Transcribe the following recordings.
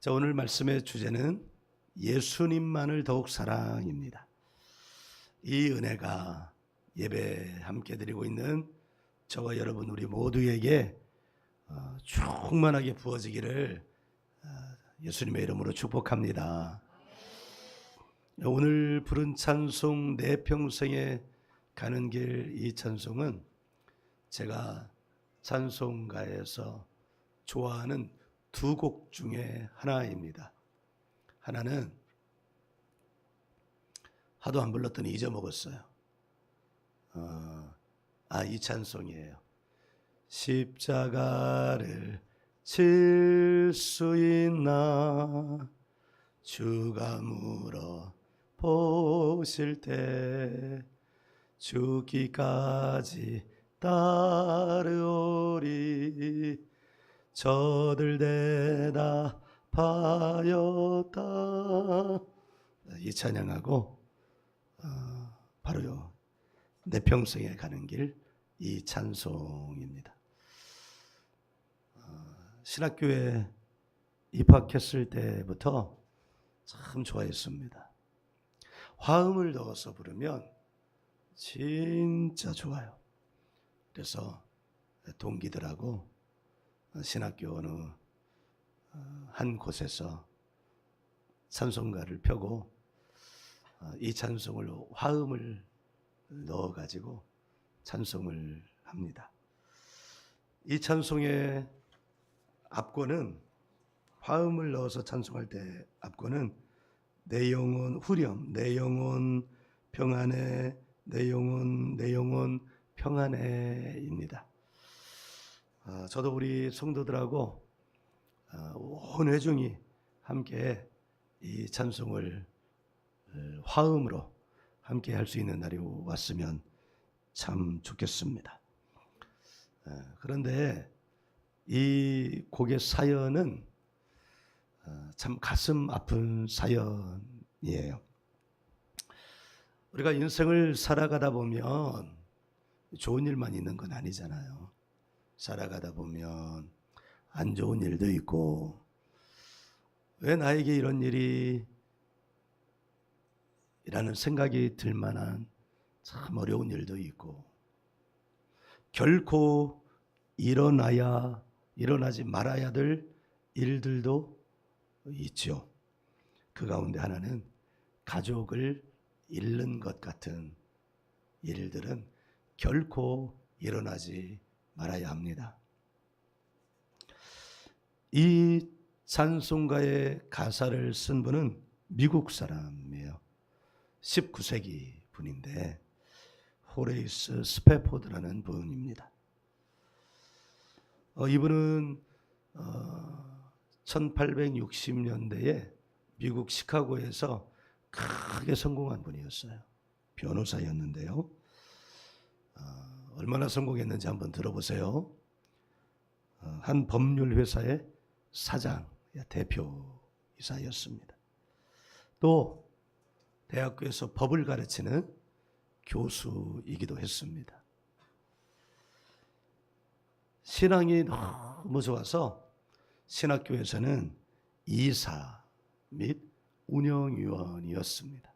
자, 오늘 말씀의 주제는 예수님만을 더욱 사랑입니다. 이 은혜가 예배 함께 드리고 있는 저와 여러분 우리 모두에게 충만하게 부어지기를 예수님의 이름으로 축복합니다. 오늘 부른 찬송 내 평생에 가는 길, 이 찬송은 제가 찬송가에서 좋아하는 두 곡 중에 하나입니다. 하나는 하도 안 불렀더니 잊어먹었어요. 이 찬송이에요. 십자가를 질 수 있나 주가 물어 보실 때 죽기까지 따르오리 저들 대답하였다. 이 찬양하고 바로 내 평생에 가는 길, 이 찬송입니다. 신학교에 입학했을 때부터 참 좋아했습니다. 화음을 넣어서 부르면 진짜 좋아요. 그래서 동기들하고 신학교 어느 한 곳에서 찬송가를 펴고 이 찬송을 화음을 넣어가지고 찬송을 합니다. 이 찬송의 앞권은, 화음을 넣어서 찬송할 때 앞권은 내 영혼 후렴, 내 영혼 평안해, 내 영혼 평안해입니다. 저도 우리 성도들하고 온 회중이 함께 이 찬송을 화음으로 함께 할 수 있는 날이 왔으면 참 좋겠습니다. 그런데 이 곡의 사연은 참 가슴 아픈 사연이에요. 우리가 인생을 살아가다 보면 좋은 일만 있는 건 아니잖아요. 살아가다 보면 안 좋은 일도 있고, 왜 나에게 이런 일이 라는 생각이 들 만한 참 어려운 일도 있고, 결코 일어나지 말아야 될 일들도 있죠. 그 가운데 하나는 가족을 잃는 것 같은 일들은 결코 일어나지 말아야 합니다. 이 찬송가의 가사를 쓴 분은 미국 사람이에요. 19세기 분인데 호레이스 스패포드라는 분입니다. 이분은 1860년대에 미국 시카고에서 크게 성공한 분이었어요. 변호사였는데요. 얼마나 성공했는지 한번 들어보세요. 한 법률회사의 사장, 대표이사였습니다. 또 대학교에서 법을 가르치는 교수이기도 했습니다. 신앙이 너무 좋아서 신학교에서는 이사 및 운영위원이었습니다.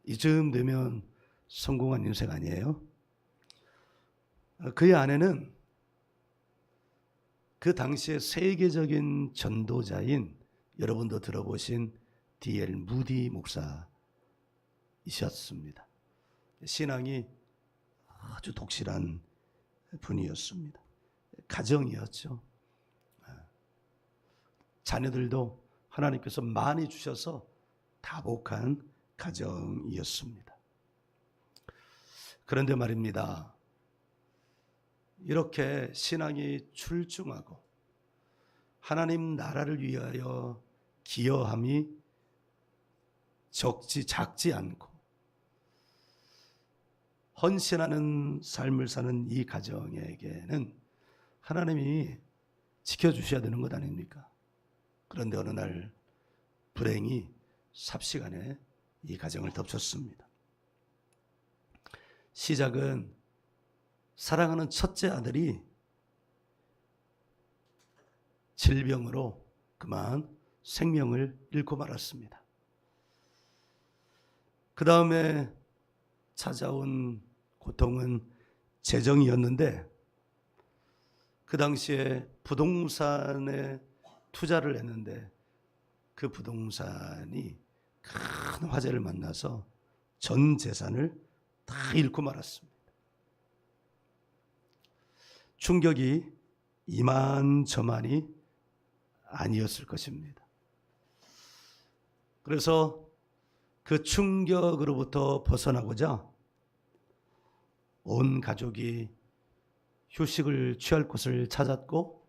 이쯤 되면 성공한 인생 아니에요? 그의 아내는 그 당시에 세계적인 전도자인, 여러분도 들어보신 D.L. 무디 목사이셨습니다. 신앙이 아주 독실한 분이었습니다. 가정이었죠. 자녀들도 하나님께서 많이 주셔서 다복한 가정이었습니다. 그런데 말입니다, 이렇게 신앙이 출중하고 하나님 나라를 위하여 기여함이 작지 않고 헌신하는 삶을 사는 이 가정에게는 하나님이 지켜주셔야 되는 것 아닙니까? 그런데 어느 날 불행이 삽시간에 이 가정을 덮쳤습니다. 시작은 사랑하는 첫째 아들이 질병으로 그만 생명을 잃고 말았습니다. 그 다음에 찾아온 고통은 재정이었는데, 그 당시에 부동산에 투자를 했는데 그 부동산이 큰 화재를 만나서 전 재산을 다 잃고 말았습니다. 충격이 이만저만이 아니었을 것입니다. 그래서 그 충격으로부터 벗어나고자 온 가족이 휴식을 취할 곳을 찾았고,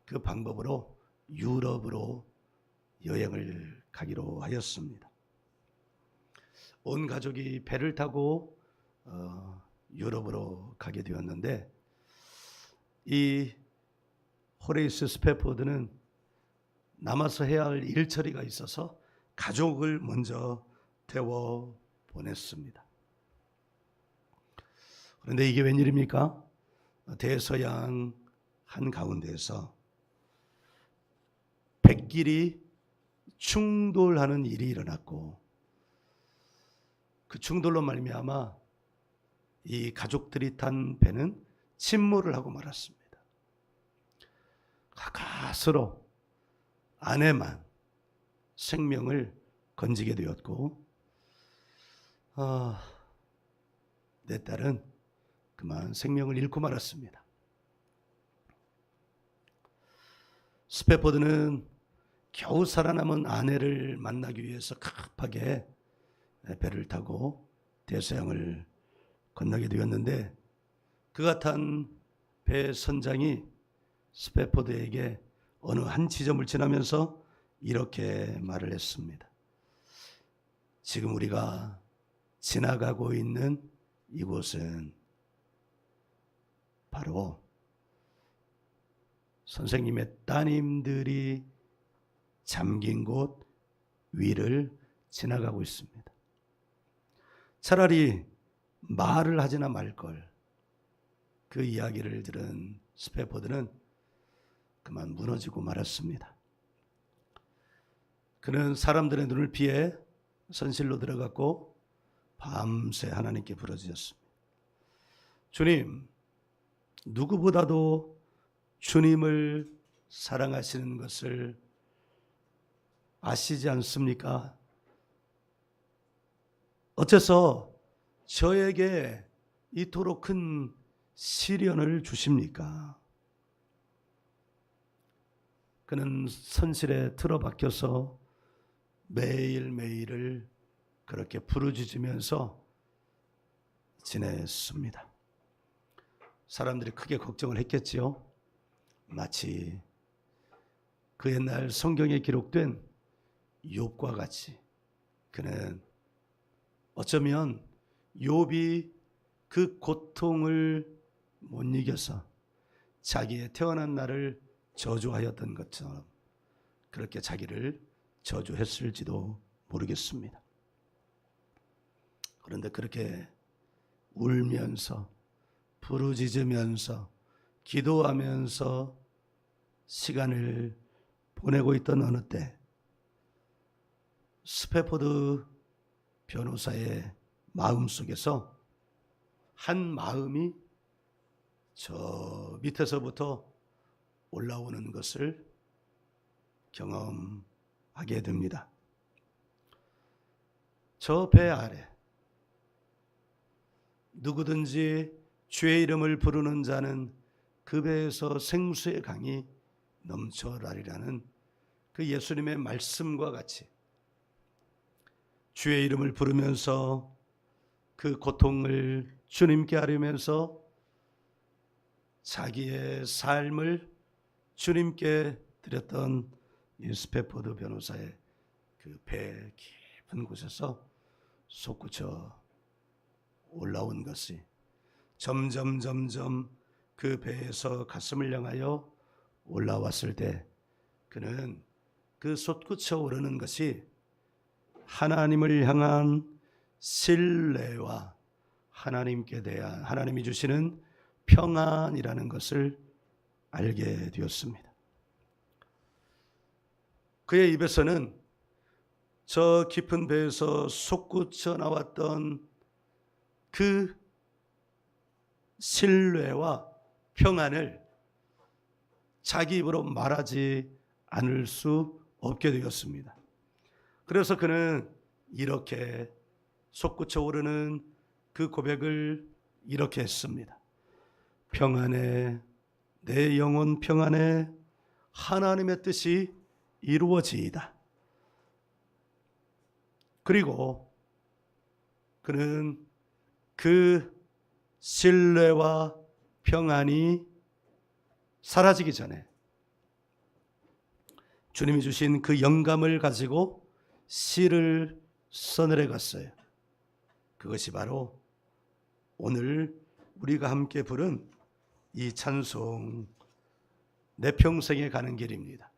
그 방법으로 유럽으로 여행을 가기로 하였습니다. 온 가족이 배를 타고 유럽으로 가게 되었는데, 이 호레이스 스패포드는 남아서 해야 할 일처리가 있어서 가족을 먼저 태워 보냈습니다. 그런데 이게 웬일입니까? 대서양 한가운데에서 백길이 충돌하는 일이 일어났고, 그 충돌로 말미암아 이 가족들이 탄 배는 침몰을 하고 말았습니다. 가까스로 아내만 생명을 건지게 되었고, 내 딸은 그만 생명을 잃고 말았습니다. 스패포드는 겨우 살아남은 아내를 만나기 위해서 급하게 배를 타고 대서양을 건너게 되었는데, 그가 탄 배 선장이 스패포드에게 어느 한 지점을 지나면서 이렇게 말을 했습니다. 지금 우리가 지나가고 있는 이곳은 바로 선생님의 따님들이 잠긴 곳 위를 지나가고 있습니다. 차라리 말을 하지나 말걸. 그 이야기를 들은 스패포드는 그만 무너지고 말았습니다. 그는 사람들의 눈을 피해 선실로 들어갔고 밤새 하나님께 부르짖었습니다. 주님, 누구보다도 주님을 사랑하시는 것을 아시지 않습니까? 어째서 저에게 이토록 큰 시련을 주십니까? 그는 선실에 틀어박혀서 매일매일을 그렇게 부르짖으면서 지냈습니다. 사람들이 크게 걱정을 했겠지요. 마치 그 옛날 성경에 기록된 욥과 같이 그는 어쩌면 욥이 그 고통을 못 이겨서 자기의 태어난 날을 저주하였던 것처럼 그렇게 자기를 저주했을지도 모르겠습니다. 그런데 그렇게 울면서 부르짖으면서 기도하면서 시간을 보내고 있던 어느 때 스패포드 변호사의 마음속에서 한 마음이 저 밑에서부터 올라오는 것을 경험하게 됩니다. 저 배 아래 누구든지 주의 이름을 부르는 자는 그 배에서 생수의 강이 넘쳐나리라는 그 예수님의 말씀과 같이 주의 이름을 부르면서 그 고통을 주님께 하려면서 자기의 삶을 주님께 드렸던 이 스패포드 변호사의 그 배 깊은 곳에서 솟구쳐 올라온 것이 점점 그 배에서 가슴을 향하여 올라왔을 때 그는 그 솟구쳐 오르는 것이 하나님을 향한 신뢰와 하나님께 대한 하나님이 주시는 평안이라는 것을 알게 되었습니다. 그의 입에서는 저 깊은 배에서 솟구쳐 나왔던 그 신뢰와 평안을 자기 입으로 말하지 않을 수 없게 되었습니다. 그래서 그는 이렇게 솟구쳐 오르는 그 고백을 이렇게 했습니다. 평안해, 내 영혼 평안해, 하나님의 뜻이 이루어지이다. 그리고 그는 그 신뢰와 평안이 사라지기 전에 주님이 주신 그 영감을 가지고 시를 써내려 갔어요. 그것이 바로 오늘 우리가 함께 부른 이 찬송, 내 평생에 가는 길입니다.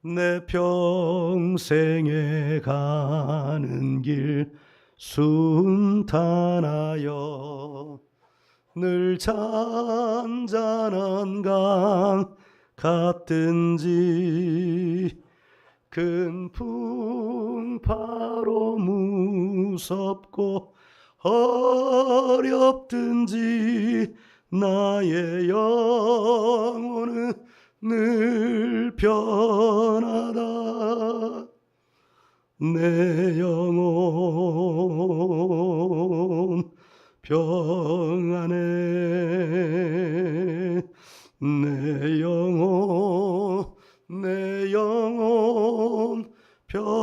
내 평생에 가는 길 순탄하여 늘 잔잔한 강 같든지 큰 풍파로 무섭고 어렵든지 나의 영혼은 늘 편하다. 내 영혼 평안해. 내 영혼 평안해.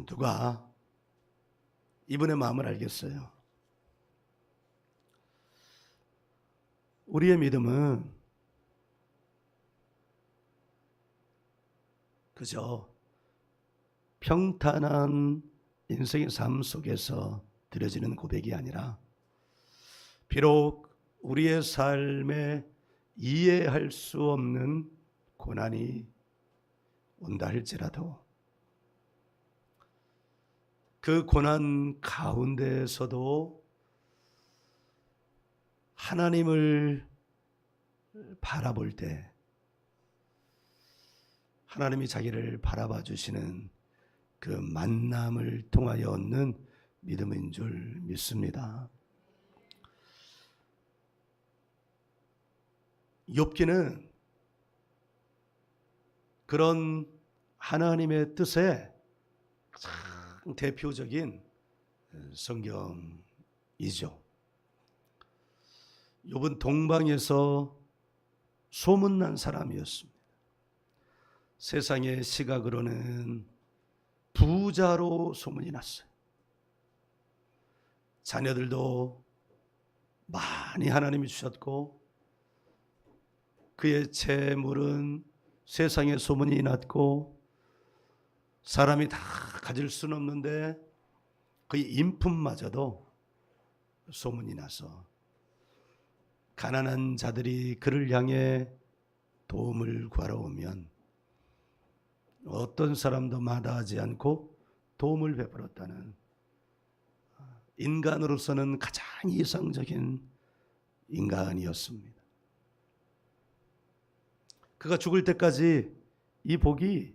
누가 이분의 마음을 알겠어요? 우리의 믿음은 그저 평탄한 인생의 삶 속에서 드려지는 고백이 아니라 비록 우리의 삶에 이해할 수 없는 고난이 온다 할지라도 그 고난 가운데에서도 하나님을 바라볼 때 하나님이 자기를 바라봐 주시는 그 만남을 통하여 얻는 믿음인 줄 믿습니다. 욥기는 그런 하나님의 뜻에 가장 대표적인 성경이죠. 욥은 동방에서 소문난 사람이었습니다. 세상의 시각으로는 부자로 소문이 났어요. 자녀들도 많이 하나님이 주셨고 그의 재물은 세상에 소문이 났고 사람이 다 가질 수는 없는데 그의 인품마저도 소문이 나서 가난한 자들이 그를 향해 도움을 구하러 오면 어떤 사람도 마다하지 않고 도움을 베풀었다는 인간으로서는 가장 이상적인 인간이었습니다. 그가 죽을 때까지 이 복이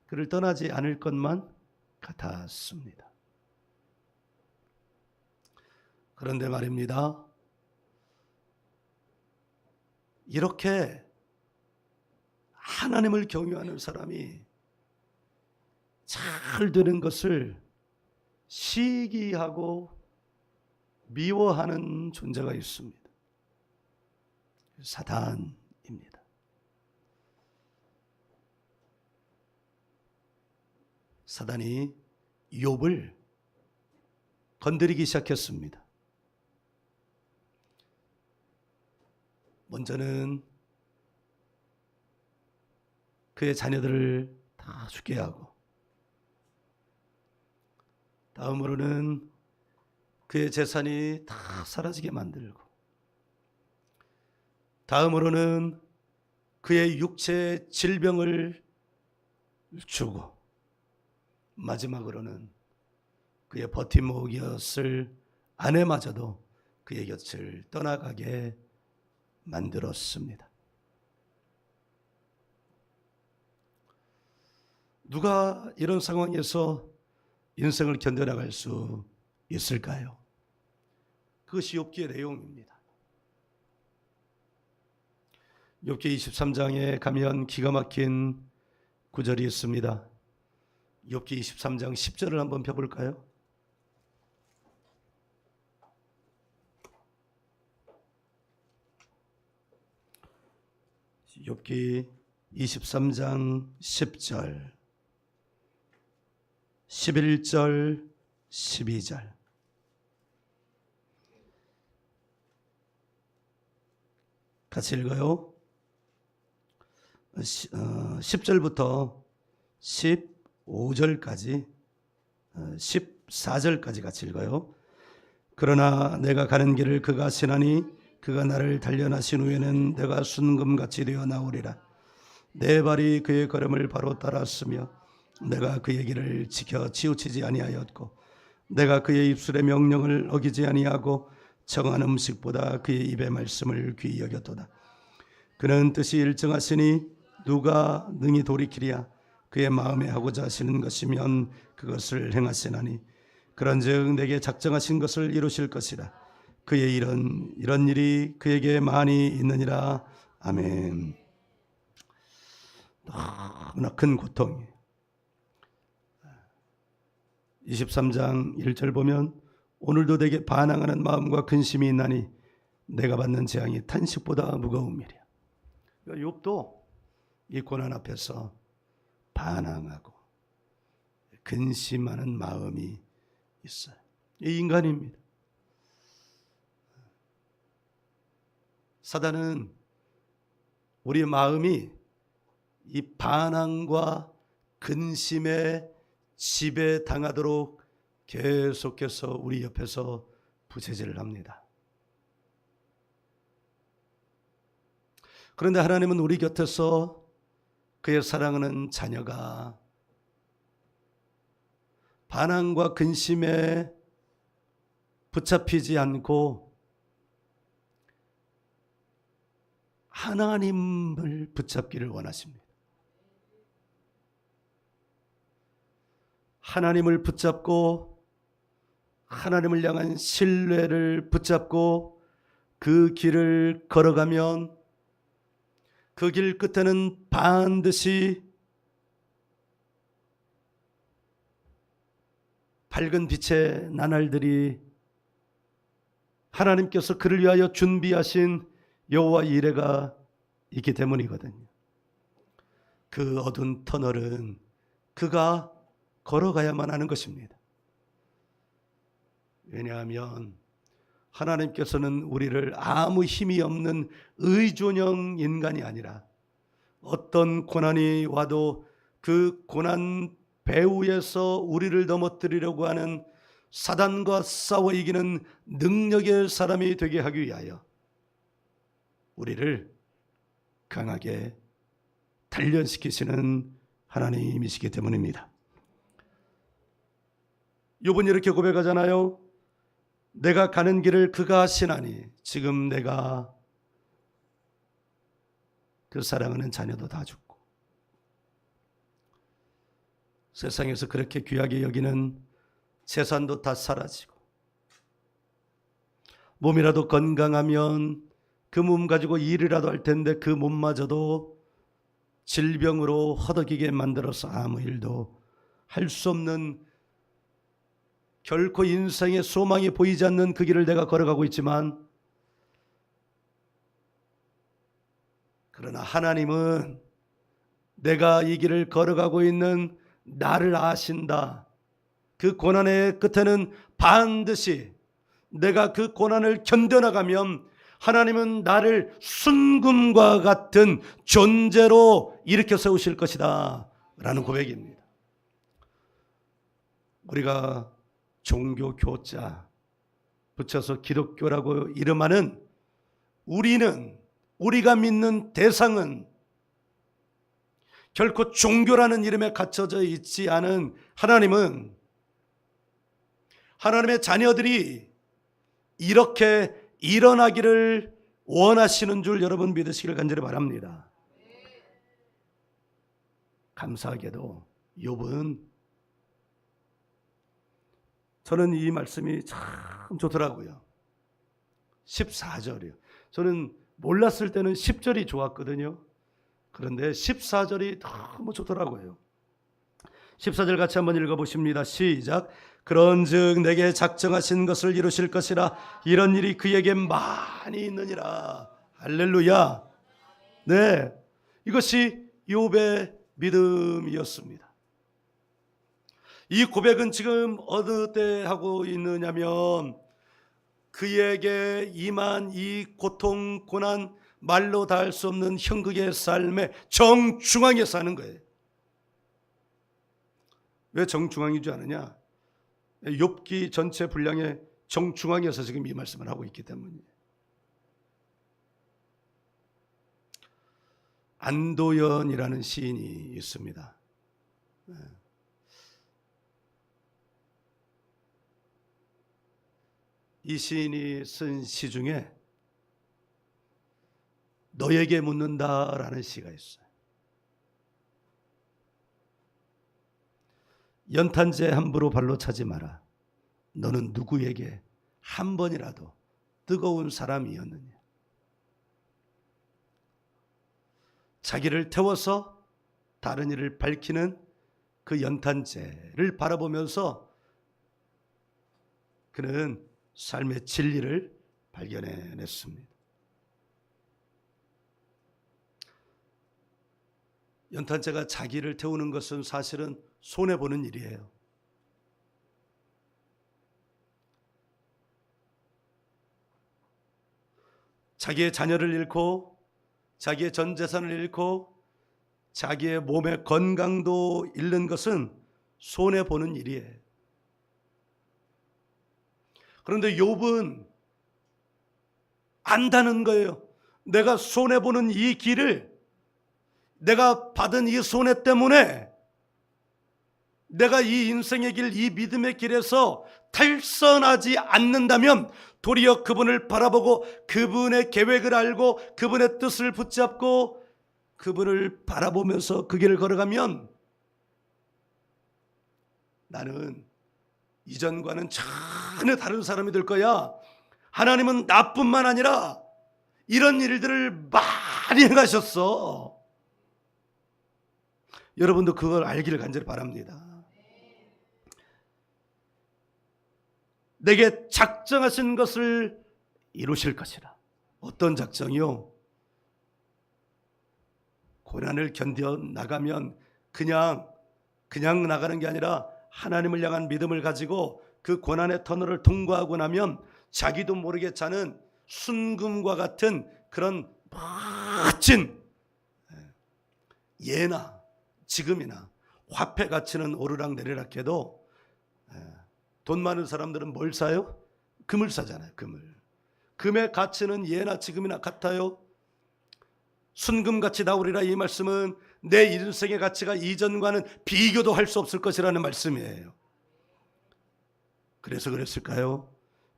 그를 떠나지 않을 것만 같았습니다. 그런데 말입니다. 이렇게 하나님을 경외하는 사람이 잘 되는 것을 시기하고 미워하는 존재가 있습니다. 사단입니다. 사단이 욥을 건드리기 시작했습니다. 먼저는 그의 자녀들을 다 죽게 하고 다음으로는 그의 재산이 다 사라지게 만들고 다음으로는 그의 육체의 질병을 주고 마지막으로는 그의 버팀목이었을 아내마저도 그의 곁을 떠나가게 만들었습니다. 누가 이런 상황에서 인생을 견뎌나갈 수 있을까요? 그것이 욥기의 내용입니다. 욥기 23장에 가면 기가 막힌 구절이 있습니다. 욥기 23장 10절을 한번 펴볼까요? 욥기 23장 10절, 11절, 12절. 같이 읽어요. 10절부터 15절까지, 14절까지 같이 읽어요. 그러나 내가 가는 길을 그가 아시나니 그가 나를 단련하신 후에는 내가 순금같이 되어 나오리라. 내 발이 그의 걸음을 바로 따랐으며 내가 그의 길을 지켜 치우치지 아니하였고 내가 그의 입술의 명령을 어기지 아니하고 정한 음식보다 그의 입의 말씀을 귀히 여겼도다. 그는 뜻이 일정하시니 누가 능히 돌이키랴. 그의 마음에 하고자 하시는 것이면 그것을 행하시나니 그런즉 내게 작정하신 것을 이루실 것이라. 그의 이런 일이 그에게 많이 있느니라. 아멘. 너무나 큰 고통이에요. 23장 1절 보면 오늘도 내게 반항하는 마음과 근심이 있나니 내가 받는 재앙이 탄식보다 무거움이랴. 욥도 이 고난 앞에서 반항하고 근심하는 마음이 있어요. 이 인간입니다. 사단은 우리의 마음이 이 반항과 근심에 지배당하도록 계속해서 우리 옆에서 부채질을 합니다. 그런데 하나님은 우리 곁에서 그의 사랑하는 자녀가 반항과 근심에 붙잡히지 않고 하나님을 붙잡기를 원하십니다. 하나님을 붙잡고 하나님을 향한 신뢰를 붙잡고 그 길을 걸어가면 그 길 끝에는 반드시 밝은 빛의 나날들이 하나님께서 그를 위하여 준비하신 여호와 이레가 있기 때문이거든요. 그 어두운 터널은 그가 걸어가야만 하는 것입니다. 왜냐하면 하나님께서는 우리를 아무 힘이 없는 의존형 인간이 아니라 어떤 고난이 와도 그 고난 배후에서 우리를 넘어뜨리려고 하는 사단과 싸워 이기는 능력의 사람이 되게 하기 위하여 우리를 강하게 단련시키시는 하나님이시기 때문입니다. 욥은 이렇게 고백하잖아요. 내가 가는 길을 그가 아시나니. 지금 내가 그 사랑하는 자녀도 다 죽고 세상에서 그렇게 귀하게 여기는 재산도 다 사라지고 몸이라도 건강하면 그 몸 가지고 일이라도 할 텐데 그 몸마저도 질병으로 허덕이게 만들어서 아무 일도 할 수 없는 결코 인생의 소망이 보이지 않는 그 길을 내가 걸어가고 있지만 그러나 하나님은 내가 이 길을 걸어가고 있는 나를 아신다. 그 고난의 끝에는 반드시 내가 그 고난을 견뎌나가면 하나님은 나를 순금과 같은 존재로 일으켜 세우실 것이다 라는 고백입니다. 우리가 종교 교자 붙여서 기독교라고 이름하는 우리가 믿는 대상은 결코 종교라는 이름에 갇혀져 있지 않은 하나님은 하나님의 자녀들이 이렇게 일어나기를 원하시는 줄 여러분 믿으시길 간절히 바랍니다. 감사하게도 욥은, 저는 이 말씀이 참 좋더라고요. 14절이요. 저는 몰랐을 때는 10절이 좋았거든요. 그런데 14절이 너무 좋더라고요. 14절 같이 한번 읽어보십니다. 시작. 그런즉 내게 작정하신 것을 이루실 것이라. 이런 일이 그에게 많이 있느니라. 할렐루야. 네, 이것이 욥의 믿음이었습니다. 이 고백은 지금 어느 때 하고 있느냐면, 그에게 임한 이 고통, 고난, 말로 다 할 수 없는 형극의 삶의 정중앙에 사는 거예요. 왜 정중앙인 줄 아느냐? 욥기 전체 분량의 정중앙에서 지금 이 말씀을 하고 있기 때문이에요. 안도연이라는 시인이 있습니다. 이 시인이 쓴 시 중에 너에게 묻는다라는 시가 있어요. 연탄재 함부로 발로 차지 마라. 너는 누구에게 한 번이라도 뜨거운 사람이었느냐. 자기를 태워서 다른 이를 밝히는 그 연탄재를 바라보면서 그는 삶의 진리를 발견해냈습니다. 연탄재가 자기를 태우는 것은 사실은 손해보는 일이에요. 자기의 자녀를 잃고, 자기의 전 재산을 잃고, 자기의 몸의 건강도 잃는 것은 손해보는 일이에요. 그런데 욥은 안다는 거예요. 내가 손해보는 이 길을, 내가 받은 이 손해 때문에 내가 이 인생의 길, 이 믿음의 길에서 탈선하지 않는다면 도리어 그분을 바라보고 그분의 계획을 알고 그분의 뜻을 붙잡고 그분을 바라보면서 그 길을 걸어가면 나는 이전과는 전혀 다른 사람이 될 거야. 하나님은 나뿐만 아니라 이런 일들을 많이 행하셨어. 여러분도 그걸 알기를 간절히 바랍니다. 내게 작정하신 것을 이루실 것이라. 어떤 작정이요? 고난을 견뎌 나가면 그냥 나가는 게 아니라 하나님을 향한 믿음을 가지고 그 고난의 터널을 통과하고 나면 자기도 모르게 자는 순금과 같은 그런 멋진 예나 지금이나 화폐 가치는 오르락 내리락 해도 돈 많은 사람들은 뭘 사요? 금을 사잖아요. 금의 가치는 예나 지금이나 같아요. 순금같이 나오리라. 이 말씀은 내 인생의 가치가 이전과는 비교도 할 수 없을 것이라는 말씀이에요. 그래서 그랬을까요?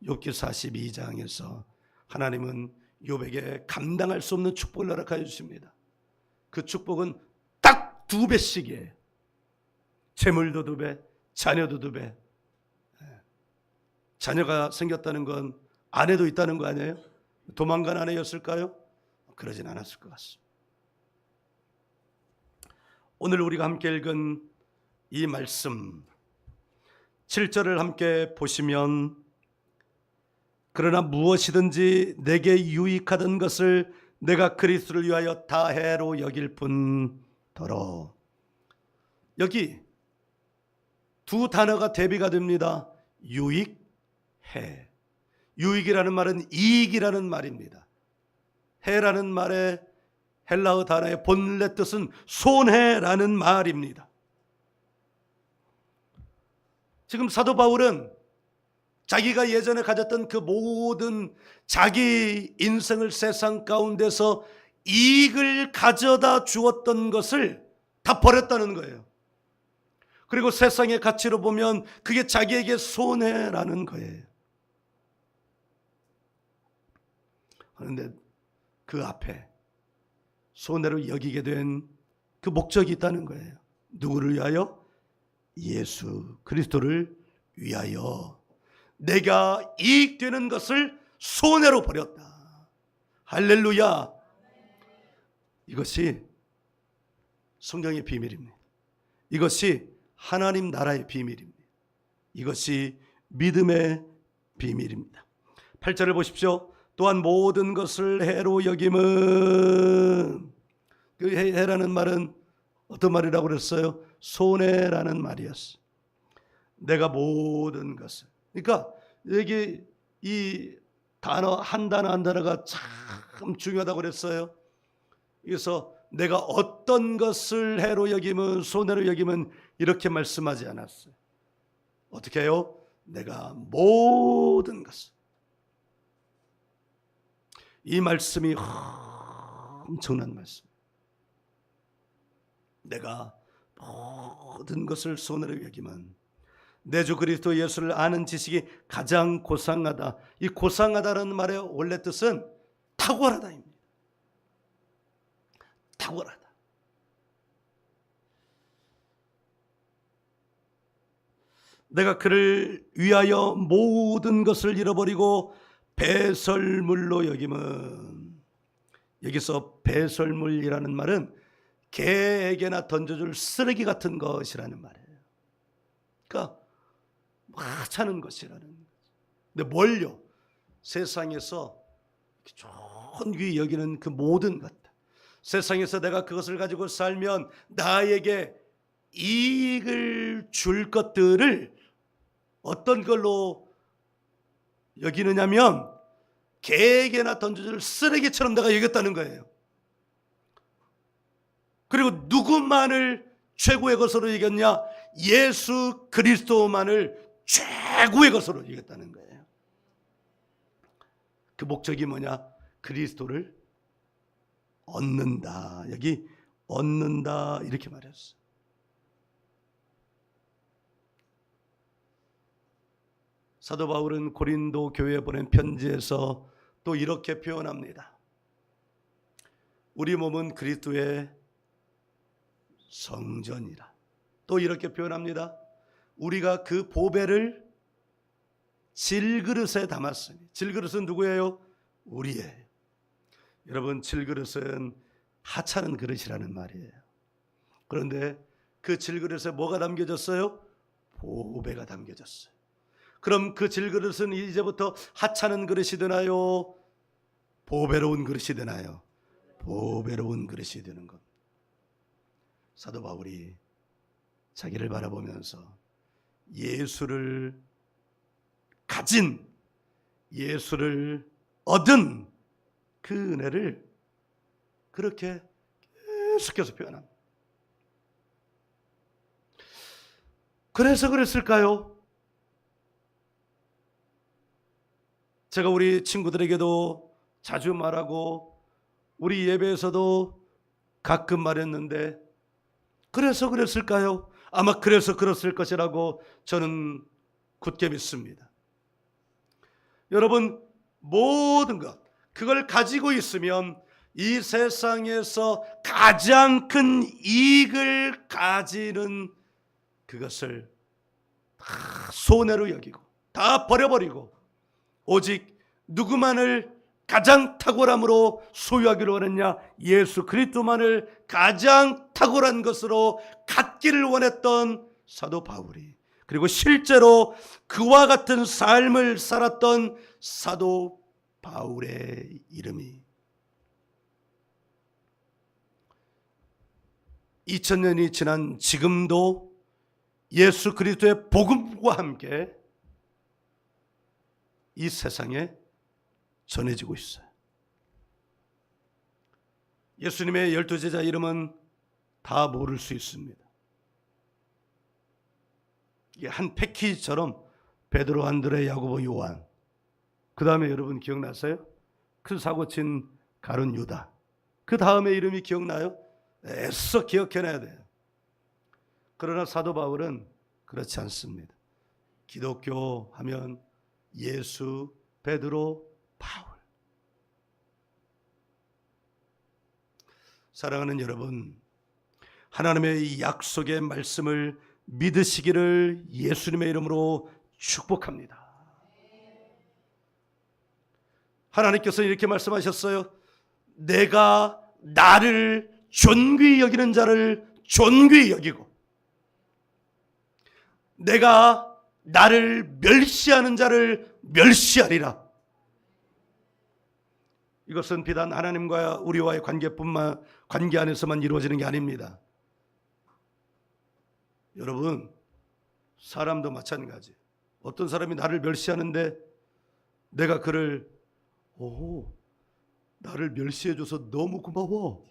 욥기 42장에서 하나님은 욥에게 감당할 수 없는 축복을 허락하여 주십니다. 그 축복은 딱 2배씩이에요. 재물도 2배, 자녀도 2배. 자녀가 생겼다는 건 아내도 있다는 거 아니에요? 도망간 아내였을까요? 그러진 않았을 것 같습니다. 오늘 우리가 함께 읽은 이 말씀 7절을 함께 보시면, 그러나 무엇이든지 내게 유익하던 것을 내가 그리스도를 위하여 다해로 여길 뿐더러. 여기 2 단어가 대비가 됩니다. 유익, 해. 유익이라는 말은 이익이라는 말입니다. 해라는 말의 헬라어 단어의 본래 뜻은 손해라는 말입니다. 지금 사도 바울은 자기가 예전에 가졌던 그 모든 자기 인생을 세상 가운데서 이익을 가져다 주었던 것을 다 버렸다는 거예요. 그리고 세상의 가치로 보면 그게 자기에게 손해라는 거예요. 그런데 그 앞에 손해로 여기게 된 그 목적이 있다는 거예요. 누구를 위하여? 예수 그리스도를 위하여 내가 이익되는 것을 손해로 버렸다. 할렐루야. 이것이 성경의 비밀입니다. 이것이 하나님 나라의 비밀입니다. 이것이 믿음의 비밀입니다. 8절을 보십시오. 또한 모든 것을 해로 여김은, 그 해라는 말은 어떤 말이라고 그랬어요? 손해라는 말이었어요. 내가 모든 것을, 그러니까 여기 이 단어 한 단어가 참 중요하다고 그랬어요. 그래서 내가 어떤 것을 해로 여김은, 손해로 여김은 이렇게 말씀하지 않았어요. 어떻게 해요? 내가 모든 것을. 이 말씀이 엄청난 말씀. 내가 모든 것을 손해로 여김은 내 주 그리스도 예수를 아는 지식이 가장 고상하다. 이 고상하다는 말의 원래 뜻은 탁월하다입니다. 탁월하다. 내가 그를 위하여 모든 것을 잃어버리고 배설물로 여김은, 여기서 배설물이라는 말은 개에게나 던져줄 쓰레기 같은 것이라는 말이에요. 그러니까 하찮은 것이라는 거죠. 근데 뭘요? 세상에서 좋은 귀히 여기는 그 모든 것들, 세상에서 내가 그것을 가지고 살면 나에게 이익을 줄 것들을 어떤 걸로 여기느냐면 개에게나 던져줄 쓰레기처럼 내가 여겼다는 거예요. 그리고 누구만을 최고의 것으로 여겼냐? 예수 그리스도만을 최고의 것으로 여겼다는 거예요. 그 목적이 뭐냐? 그리스도를 얻는다. 여기 얻는다 이렇게 말했어. 사도 바울은 고린도 교회에 보낸 편지에서 또 이렇게 표현합니다. 우리 몸은 그리스도의 성전이라. 또 이렇게 표현합니다. 우리가 그 보배를 질그릇에 담았으니. 질그릇은 누구예요? 우리예요. 여러분, 질그릇은 하찮은 그릇이라는 말이에요. 그런데 그 질그릇에 뭐가 담겨졌어요? 보배가 담겨졌어요. 그럼 그 질그릇은 이제부터 하찮은 그릇이 되나요? 보배로운 그릇이 되나요? 보배로운 그릇이 되는 겁니다. 사도 바울이 자기를 바라보면서 예수를 가진, 예수를 얻은 그 은혜를 그렇게 계속해서 표현합니다. 그래서 그랬을까요? 제가 우리 친구들에게도 자주 말하고 우리 예배에서도 가끔 말했는데, 그래서 그랬을까요? 아마 그래서 그랬을 것이라고 저는 굳게 믿습니다. 여러분, 모든 것, 그걸 가지고 있으면 이 세상에서 가장 큰 이익을 가지는 그것을 다 손해로 여기고 다 버려버리고 오직 누구만을 가장 탁월함으로 소유하기를 원했냐? 예수 그리스도만을 가장 탁월한 것으로 갖기를 원했던 사도 바울이, 그리고 실제로 그와 같은 삶을 살았던 사도 바울의 이름이 2000년이 지난 지금도 예수 그리스도의 복음과 함께 이 세상에 전해지고 있어요. 예수님의 12제자 이름은 다 모를 수 있습니다. 이게 한 패키지처럼 베드로, 안드레, 야고보, 요한, 그 다음에 여러분 기억나세요? 큰 사고친 가룟 유다, 그 다음에 이름이 기억나요? 애써 기억해내야 돼요. 그러나 사도 바울은 그렇지 않습니다. 기독교 하면 예수, 베드로, 바울. 사랑하는 여러분, 하나님의 이 약속의 말씀을 믿으시기를 예수님의 이름으로 축복합니다. 하나님께서 이렇게 말씀하셨어요. 내가 나를 존귀히 여기는 자를 존귀히 여기고 내가 나를 멸시하는 자를 멸시하리라. 이것은 비단 하나님과 우리와의 관계 안에서만 이루어지는 게 아닙니다. 여러분, 사람도 마찬가지. 어떤 사람이 나를 멸시하는데 내가 그를 나를 멸시해줘서 너무 고마워.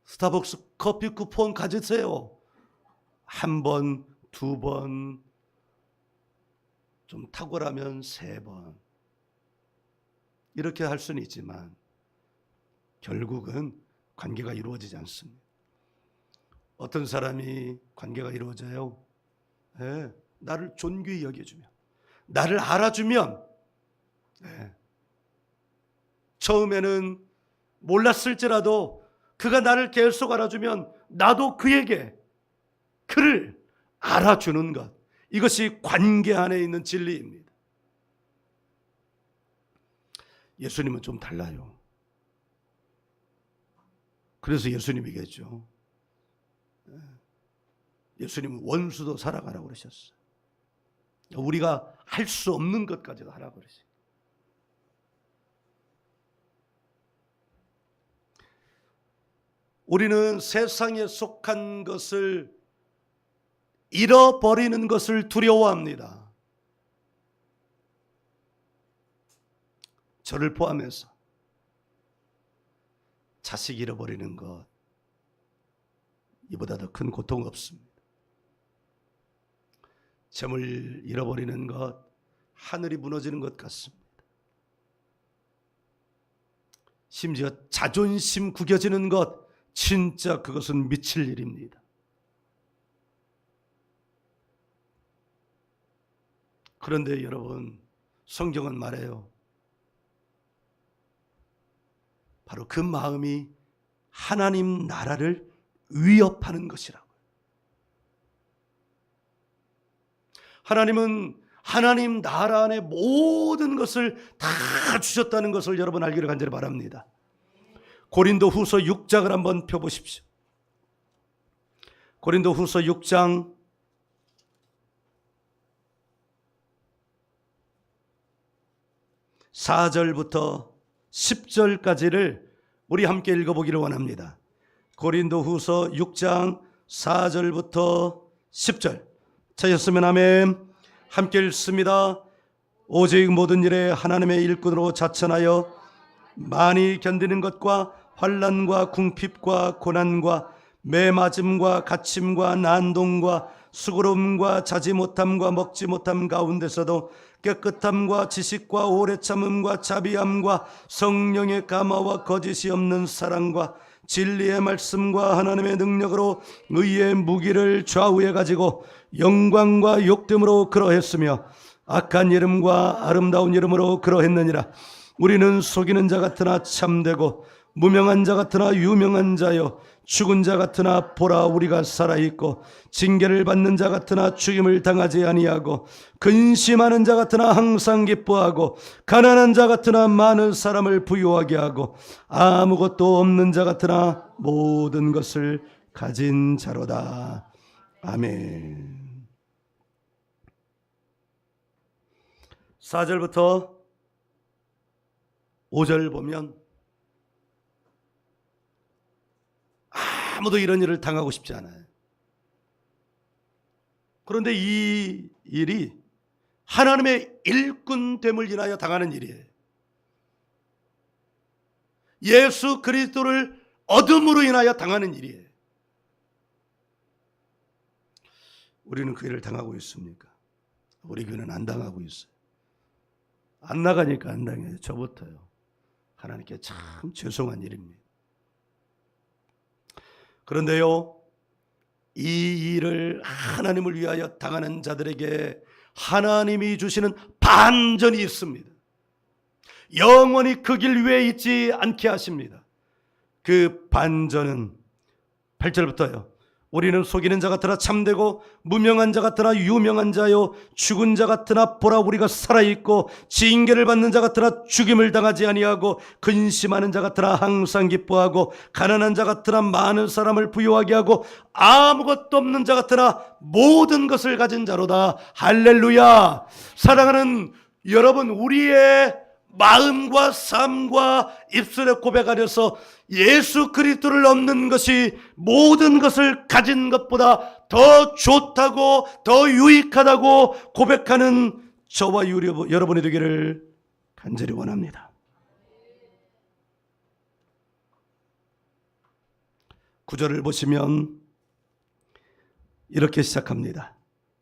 스타벅스 커피 쿠폰 가지세요. 한 번, 두 번, 좀 탁월하면 세 번. 이렇게 할 수는 있지만 결국은 관계가 이루어지지 않습니다. 어떤 사람이 관계가 이루어져요? 네, 나를 존귀히 여겨주면, 나를 알아주면, 네, 처음에는 몰랐을지라도 그가 나를 계속 알아주면 나도 그에게 그를 알아주는 것, 이것이 관계 안에 있는 진리입니다. 예수님은 좀 달라요. 그래서 예수님이 얘기했죠. 예수님은 원수도 살아가라고 그러셨어요. 우리가 할 수 없는 것까지도 하라고 그러셨어요. 우리는 세상에 속한 것을 잃어버리는 것을 두려워합니다. 저를 포함해서 자식 잃어버리는 것, 이보다 더 큰 고통 없습니다. 재물 잃어버리는 것, 하늘이 무너지는 것 같습니다. 심지어 자존심 구겨지는 것, 진짜 그것은 미칠 일입니다. 그런데 여러분, 성경은 말해요. 바로 그 마음이 하나님 나라를 위협하는 것이라고요. 하나님은 하나님 나라 안에 모든 것을 다 주셨다는 것을 여러분 알기를 간절히 바랍니다. 고린도후서 6장을 한번 펴보십시오. 고린도후서 6장 4절부터 10절까지를 우리 함께 읽어보기를 원합니다. 고린도후서 6장 4절부터 10절 찾았으면 아멘. 함께 읽습니다. 오직 모든 일에 하나님의 일꾼으로 자천하여 많이 견디는 것과 환난과 궁핍과 고난과 매맞음과 갇힘과 난동과 수고로움과 자지 못함과 먹지 못함 가운데서도 깨끗함과 지식과 오래 참음과 자비함과 성령의 감화와 거짓이 없는 사랑과 진리의 말씀과 하나님의 능력으로 의의 무기를 좌우에 가지고 영광과 욕됨으로 그러했으며 악한 이름과 아름다운 이름으로 그러했느니라. 우리는 속이는 자 같으나 참되고 무명한 자 같으나 유명한 자요 죽은 자 같으나 보라 우리가 살아있고 징계를 받는 자 같으나 죽임을 당하지 아니하고 근심하는 자 같으나 항상 기뻐하고 가난한 자 같으나 많은 사람을 부유하게 하고 아무것도 없는 자 같으나 모든 것을 가진 자로다. 아멘. 4절부터 5절 보면 아무도 이런 일을 당하고 싶지 않아요. 그런데 이 일이 하나님의 일꾼됨을 인하여 당하는 일이에요. 예수 그리스도를 얻음으로 인하여 당하는 일이에요. 우리는 그 일을 당하고 있습니까? 우리 교회는 안 당하고 있어요. 안 나가니까 안 당해요. 저부터요. 하나님께 참 죄송한 일입니다. 그런데요, 이 일을 하나님을 위하여 당하는 자들에게 하나님이 주시는 반전이 있습니다. 영원히 그 길 위에 있지 않게 하십니다. 그 반전은 8절부터요. 우리는 속이는 자 같으나 참되고 무명한 자 같으나 유명한 자요 죽은 자 같으나 보라 우리가 살아있고 징계를 받는 자 같으나 죽임을 당하지 아니하고 근심하는 자 같으나 항상 기뻐하고 가난한 자 같으나 많은 사람을 부유하게 하고 아무것도 없는 자 같으나 모든 것을 가진 자로다. 할렐루야. 사랑하는 여러분, 우리의 마음과 삶과 입술에 고백하려서 예수 그리스도를 얻는 것이 모든 것을 가진 것보다 더 좋다고 더 유익하다고 고백하는 저와 여러분이 되기를 간절히 원합니다. 9절을 보시면 이렇게 시작합니다.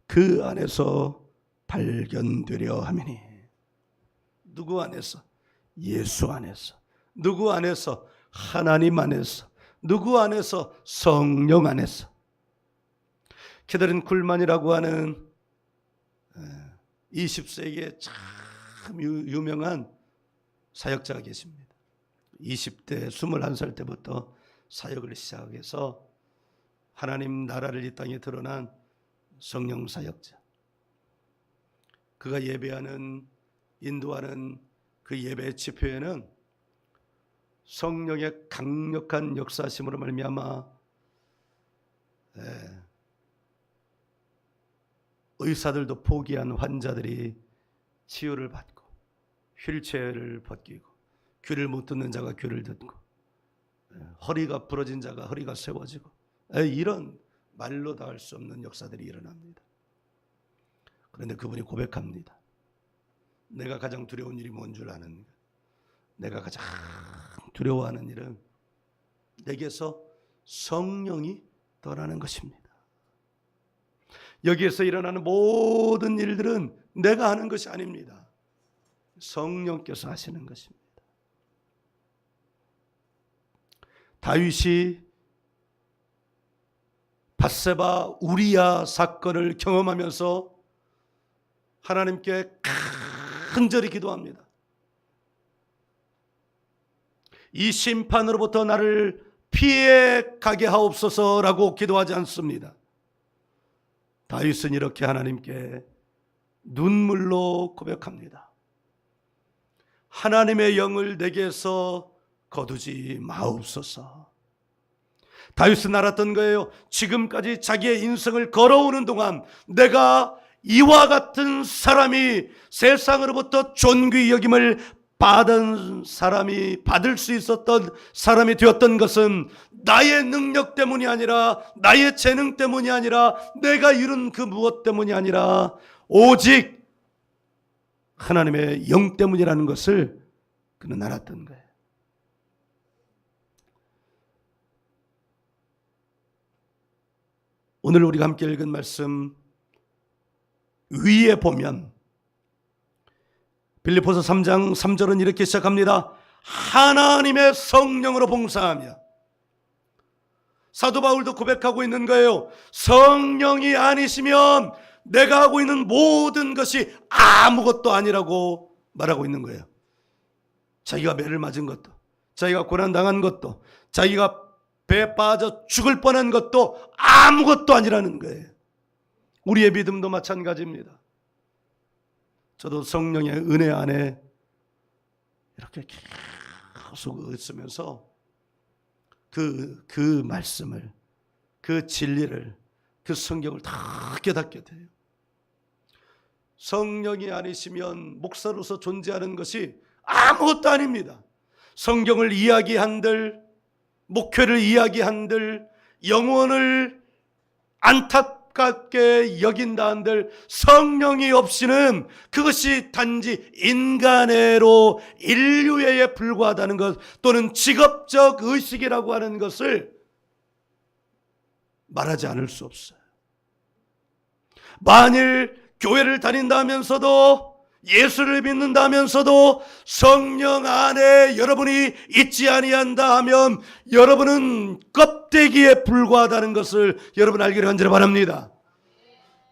그 안에서 발견되려 함이니. 누구 안에서? 예수 안에서. 누구 안에서? 하나님 안에서. 누구 안에서? 성령 안에서. 캐더린 쿨만이라고 하는 20세기에 참 유명한 사역자가 계십니다. 20대 21살 때부터 사역을 시작해서 하나님 나라를 이 땅에 드러난 성령 사역자. 그가 예배하는, 인도하는 그 예배 지표에는 성령의 강력한 역사심으로 말미암아 의사들도 포기한 환자들이 치유를 받고, 휠체어를 벗기고, 귀를 못 듣는 자가 귀를 듣고, 허리가 부러진 자가 허리가 세워지고, 이런 말로 다 할 수 없는 역사들이 일어납니다. 그런데 그분이 고백합니다. 내가 가장 두려운 일이 뭔 줄 아는가? 내가 가장 두려워하는 일은 내게서 성령이 떠나는 것입니다. 여기에서 일어나는 모든 일들은 내가 하는 것이 아닙니다. 성령께서 하시는 것입니다. 다윗이 밧세바 우리야 사건을 경험하면서 하나님께 간절히 기도합니다. 이 심판으로부터 나를 피해 가게 하옵소서라고 기도하지 않습니다. 다윗은 이렇게 하나님께 눈물로 고백합니다. 하나님의 영을 내게서 거두지 마옵소서. 다윗은 알았던 거예요. 지금까지 자기의 인생을 걸어오는 동안 내가 이와 같은 사람이 세상으로부터 존귀 여김을 받은 사람이, 받을 수 있었던 사람이 되었던 것은 나의 능력 때문이 아니라, 나의 재능 때문이 아니라, 내가 이룬 그 무엇 때문이 아니라 오직 하나님의 영 때문이라는 것을 그는 알았던 거예요. 오늘 우리가 함께 읽은 말씀 위에 보면 빌립보서 3장 3절은 이렇게 시작합니다. 하나님의 성령으로 봉사하며. 사도 바울도 고백하고 있는 거예요. 성령이 아니시면 내가 하고 있는 모든 것이 아무것도 아니라고 말하고 있는 거예요. 자기가 매를 맞은 것도, 자기가 고난당한 것도, 자기가 배에 빠져 죽을 뻔한 것도 아무것도 아니라는 거예요. 우리의 믿음도 마찬가지입니다. 저도 성령의 은혜 안에 이렇게 계속 있으면서 그 말씀을, 그 진리를, 그 성경을 다 깨닫게 돼요. 성령이 아니시면 목사로서 존재하는 것이 아무것도 아닙니다. 성경을 이야기한들, 목회를 이야기한들, 영혼을 안타깝게 여긴다 한들 성령이 없이는 그것이 단지 인간애로 인류애에 불과하다는 것, 또는 직업적 의식이라고 하는 것을 말하지 않을 수 없어요. 만일 교회를 다닌다면서도, 예수를 믿는다면서도 성령 안에 여러분이 있지 아니한다 하면 여러분은 껍데기에 불과하다는 것을 여러분 알기를 간절히 바랍니다.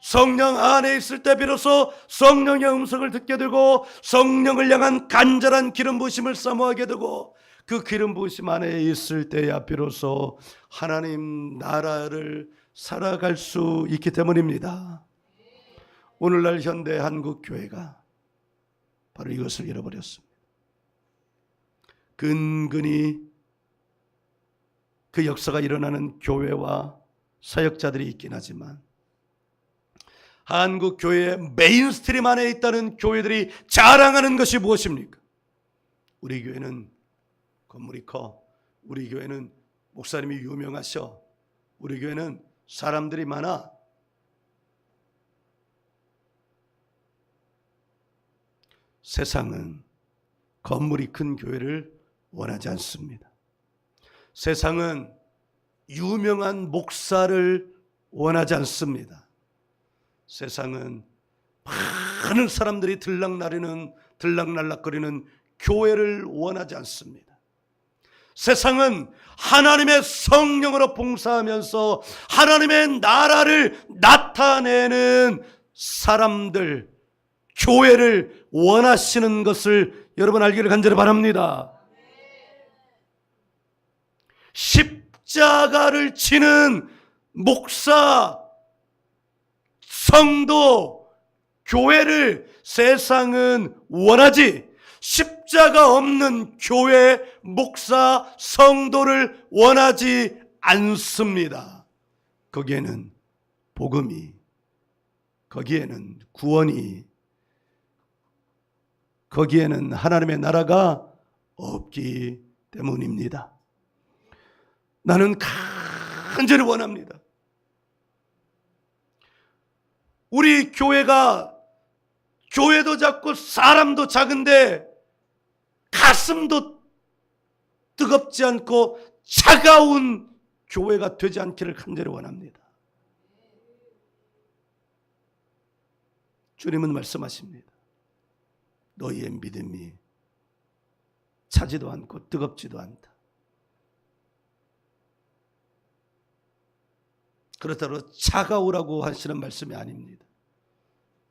성령 안에 있을 때 비로소 성령의 음성을 듣게 되고 성령을 향한 간절한 기름 부으심을 사모하게 되고 그 기름 부으심 안에 있을 때야 비로소 하나님 나라를 살아갈 수 있기 때문입니다. 오늘날 현대 한국 교회가 바로 이것을 잃어버렸습니다. 근근히 그 역사가 일어나는 교회와 사역자들이 있긴 하지만 한국 교회의 메인스트림 안에 있다는 교회들이 자랑하는 것이 무엇입니까? 우리 교회는 건물이 커, 우리 교회는 목사님이 유명하셔, 우리 교회는 사람들이 많아. 세상은 건물이 큰 교회를 원하지 않습니다. 세상은 유명한 목사를 원하지 않습니다. 세상은 많은 사람들이 들락날락거리는 교회를 원하지 않습니다. 세상은 하나님의 성령으로 봉사하면서 하나님의 나라를 나타내는 사람들, 교회를 원하시는 것을 여러분 알기를 간절히 바랍니다. 십자가를 지는 목사, 성도, 교회를 세상은 원하지 십자가 없는 교회, 목사, 성도를 원하지 않습니다. 거기에는 복음이, 거기에는 구원이, 거기에는 하나님의 나라가 없기 때문입니다. 나는 간절히 원합니다. 우리 교회도 작고 사람도 작은데 가슴도 뜨겁지 않고 차가운 교회가 되지 않기를 간절히 원합니다. 주님은 말씀하십니다. 너희의 믿음이 차지도 않고 뜨겁지도 않다. 그렇다고 차가우라고 하시는 말씀이 아닙니다.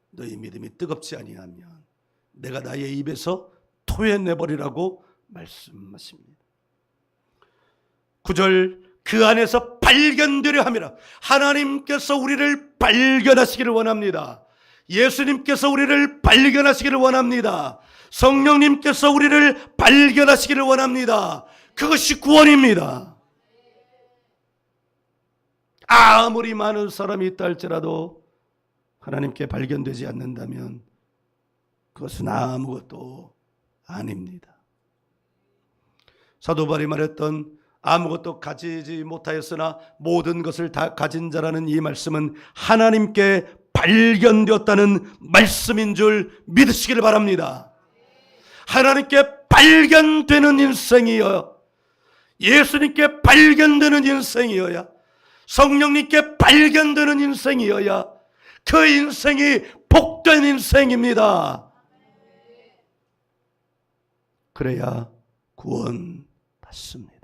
너희 믿음이 뜨겁지 아니하면 내가 나의 입에서 토해내버리라고 말씀하십니다. 9절 그 안에서 발견되려 함이라. 하나님께서 우리를 발견하시기를 원합니다. 예수님께서 우리를 발견하시기를 원합니다. 성령님께서 우리를 발견하시기를 원합니다. 그것이 구원입니다. 아무리 많은 사람이 있다 할지라도 하나님께 발견되지 않는다면 그것은 아무것도 아닙니다. 사도 바울이 말했던 아무것도 가지지 못하였으나 모든 것을 다 가진 자라는 이 말씀은 하나님께 발견되었다는 말씀인 줄 믿으시기를 바랍니다. 하나님께 발견되는 인생이어야, 예수님께 발견되는 인생이어야, 성령님께 발견되는 인생이어야 그 인생이 복된 인생입니다. 그래야 구원 받습니다.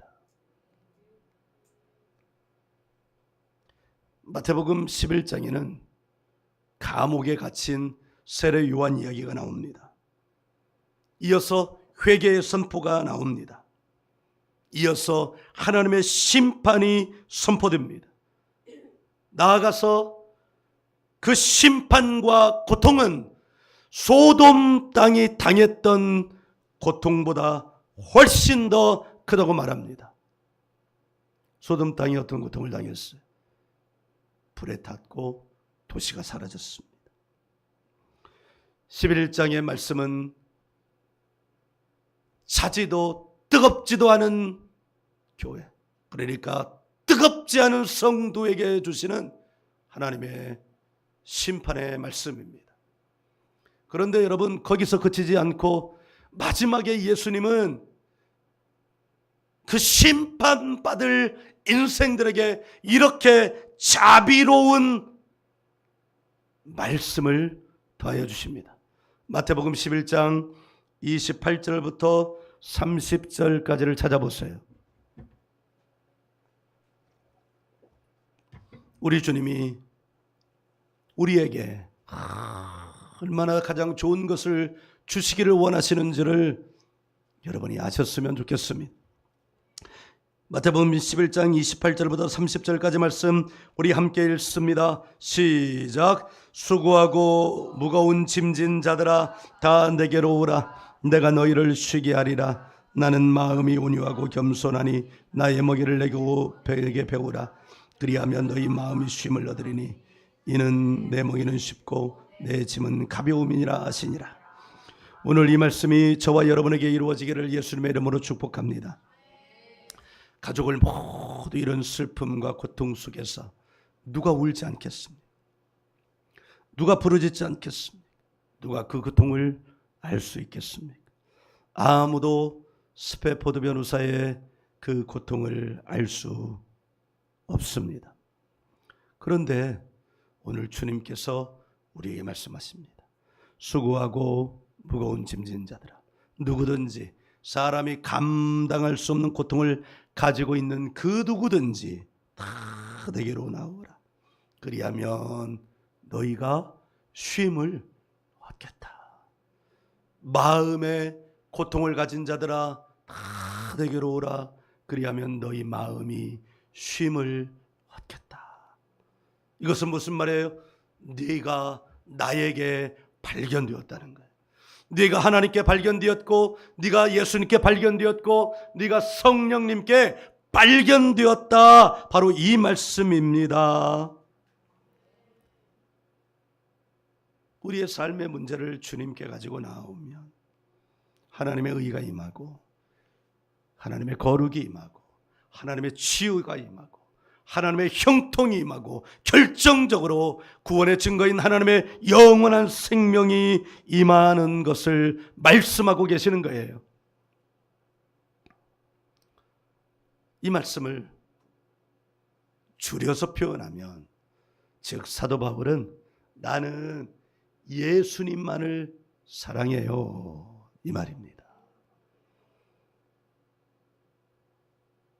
마태복음 11장에는 감옥에 갇힌 세례 요한 이야기가 나옵니다. 이어서 회개의 선포가 나옵니다. 이어서 하나님의 심판이 선포됩니다. 나아가서 그 심판과 고통은 소돔 땅이 당했던 고통보다 훨씬 더 크다고 말합니다. 소돔 땅이 어떤 고통을 당했어요? 불에 탔고 도시가 사라졌습니다. 11장의 말씀은 차지도 뜨겁지도 않은 교회, 그러니까 뜨겁지 않은 성도에게 주시는 하나님의 심판의 말씀입니다. 그런데 여러분, 거기서 그치지 않고 마지막에 예수님은 그 심판받을 인생들에게 이렇게 자비로운 말씀을 더하여 주십니다. 마태복음 11장 28절부터 30절까지를 찾아보세요. 우리 주님이 우리에게 얼마나 가장 좋은 것을 주시기를 원하시는지를 여러분이 아셨으면 좋겠습니다. 마태복음 11장 28절부터 30절까지 말씀 우리 함께 읽습니다. 시작. 수고하고 무거운 짐진 자들아 다 내게로 오라. 내가 너희를 쉬게 하리라. 나는 마음이 온유하고 겸손하니 나의 먹이를 내게 배우라. 그리하면 너희 마음이 쉼을 얻으리니 이는 내 먹이는 쉽고 내 짐은 가벼움이니라 하시니라. 오늘 이 말씀이 저와 여러분에게 이루어지기를 예수님의 이름으로 축복합니다. 가족을 모두 이런 슬픔과 고통 속에서 누가 울지 않겠습니까? 누가 부르짖지 않겠습니까? 누가 그 고통을 알 수 있겠습니까? 아무도 스페포드 변호사의 그 고통을 알 수 없습니다. 그런데 오늘 주님께서 우리에게 말씀하십니다. 수고하고 무거운 짐진 자들아, 누구든지 사람이 감당할 수 없는 고통을 가지고 있는 그 누구든지 다 내게로 나오라. 그리하면 너희가 쉼을 얻겠다. 마음의 고통을 가진 자들아 다 내게로 오라. 그리하면 너희 마음이 쉼을 얻겠다. 이것은 무슨 말이에요? 네가 나에게 발견되었다는 거예요. 네가 하나님께 발견되었고, 네가 예수님께 발견되었고, 네가 성령님께 발견되었다. 바로 이 말씀입니다. 우리의 삶의 문제를 주님께 가지고 나오면 하나님의 의가 임하고, 하나님의 거룩이 임하고, 하나님의 치유가 임하고, 하나님의 형통이 임하고, 결정적으로 구원의 증거인 하나님의 영원한 생명이 임하는 것을 말씀하고 계시는 거예요. 이 말씀을 줄여서 표현하면, 즉 사도 바울은 나는 예수님만을 사랑해요, 이 말입니다.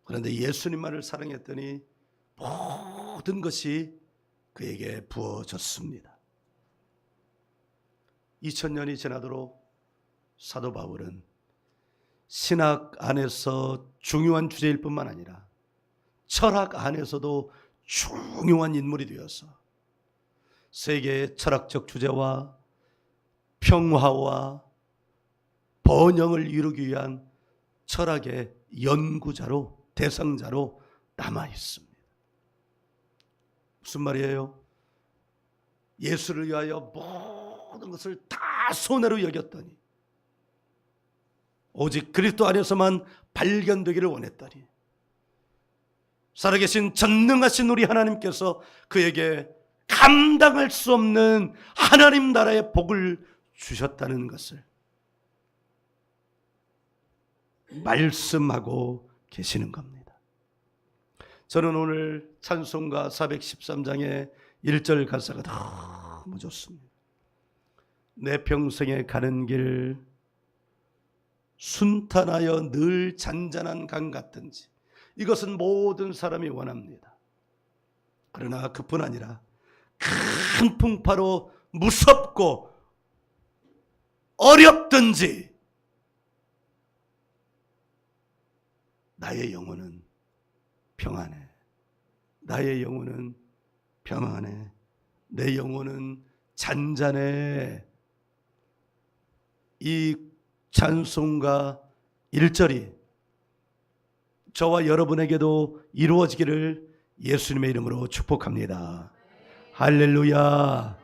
그런데 예수님만을 사랑했더니 모든 것이 그에게 부어졌습니다. 2000년이 지나도록 사도 바울은 신학 안에서 중요한 주제일 뿐만 아니라 철학 안에서도 중요한 인물이 되어서 세계의 철학적 주제와 평화와 번영을 이루기 위한 철학의 연구자로, 대상자로 남아 있습니다. 무슨 말이에요? 예수를 위하여 모든 것을 다 손해로 여겼더니, 오직 그리스도 안에서만 발견되기를 원했더니, 살아계신 전능하신 우리 하나님께서 그에게 감당할 수 없는 하나님 나라의 복을 주셨다는 것을 말씀하고 계시는 겁니다. 저는 오늘 찬송가 413장의 1절 가사가 너무 좋습니다. 내 평생에 가는 길 순탄하여 늘 잔잔한 강 같은지, 이것은 모든 사람이 원합니다. 그러나 그뿐 아니라 큰 풍파로 무섭고 어렵든지 나의 영혼은 평안해. 나의 영혼은 평안해. 내 영혼은 잔잔해. 이 찬송가 1절이 저와 여러분에게도 이루어지기를 예수님의 이름으로 축복합니다. 할렐루야.